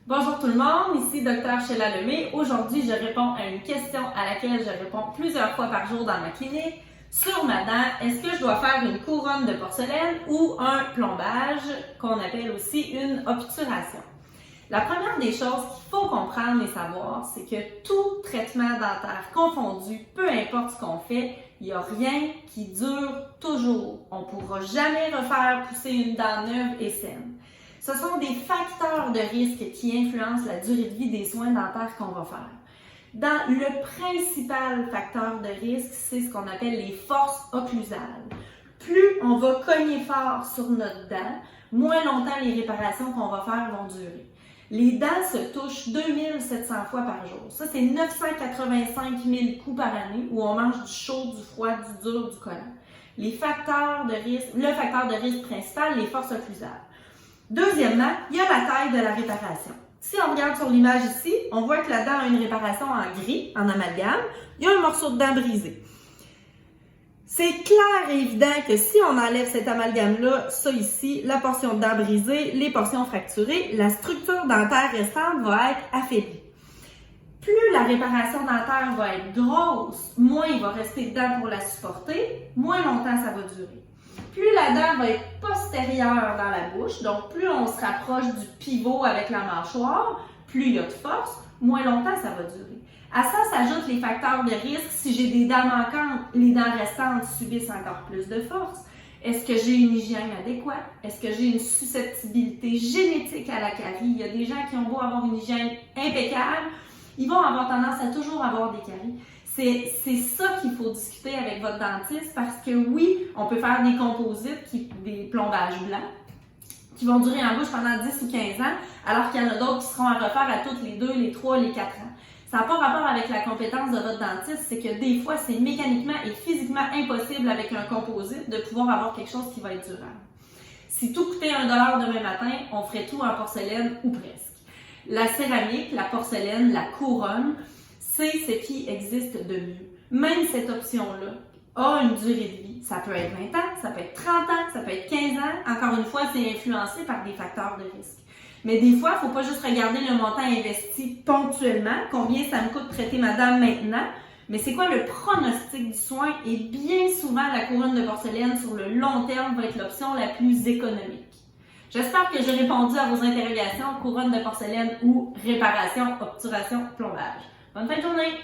Bonjour tout le monde, ici Dr Sheila Lemay. Aujourd'hui, je réponds à une question à laquelle je réponds plusieurs fois par jour dans ma clinique. Sur ma dent, est-ce que je dois faire une couronne de porcelaine ou un plombage, qu'on appelle aussi une obturation? La première des choses qu'il faut comprendre et savoir, c'est que tout traitement dentaire confondu, peu importe ce qu'on fait, il n'y a rien qui dure toujours. On ne pourra jamais refaire pousser une dent neuve et saine. Ce sont des facteurs de risque qui influencent la durée de vie des soins dentaires qu'on va faire. Le principal facteur de risque, c'est ce qu'on appelle les forces occlusales. Plus on va cogner fort sur notre dent, moins longtemps les réparations qu'on va faire vont durer. Les dents se touchent 2700 fois par jour. Ça, c'est 985 000 coups par année où on mange du chaud, du froid, du dur, du collant. Le facteur de risque principal, les forces occlusales. Deuxièmement, il y a la taille de la réparation. Si on regarde sur l'image ici, on voit que la dent a une réparation en gris, en amalgame. Il y a un morceau de dent brisé. C'est clair et évident que si on enlève cet amalgame-là, ça ici, la portion de dent brisée, les portions fracturées, la structure dentaire restante va être affaiblie. Plus la réparation dentaire va être grosse, moins il va rester dedans pour la supporter, moins longtemps ça va durer. Plus la dent va être postérieure dans la bouche, donc plus on se rapproche du pivot avec la mâchoire, plus il y a de force, moins longtemps ça va durer. À ça s'ajoutent les facteurs de risque. Si j'ai des dents manquantes, les dents restantes subissent encore plus de force. Est-ce que j'ai une hygiène adéquate? Est-ce que j'ai une susceptibilité génétique à la carie? Il y a des gens qui ont beau avoir une hygiène impeccable, ils vont avoir tendance à toujours avoir des caries. C'est ça qu'il faut discuter avec votre dentiste parce que oui, on peut faire des composites, des plombages blancs, qui vont durer en bouche pendant 10 ou 15 ans, alors qu'il y en a d'autres qui seront à refaire à toutes les 2, les 3, les 4 ans. Ça n'a pas rapport avec la compétence de votre dentiste, c'est que des fois, c'est mécaniquement et physiquement impossible avec un composite de pouvoir avoir quelque chose qui va être durable. Si tout coûtait $1 demain matin, on ferait tout en porcelaine ou presque. La céramique, la porcelaine, la couronne, c'est ce qui existe de mieux. Même cette option-là a une durée de vie. Ça peut être 20 ans, ça peut être 30 ans, ça peut être 15 ans. Encore une fois, c'est influencé par des facteurs de risque. Mais des fois, il ne faut pas juste regarder le montant investi ponctuellement, combien ça me coûte de traiter ma dent maintenant, mais c'est quoi le pronostic du soin? Et bien souvent, la couronne de porcelaine sur le long terme va être l'option la plus économique. J'espère que j'ai répondu à vos interrogations, couronne de porcelaine ou réparation, obturation, plombage. Bonne fin de journée!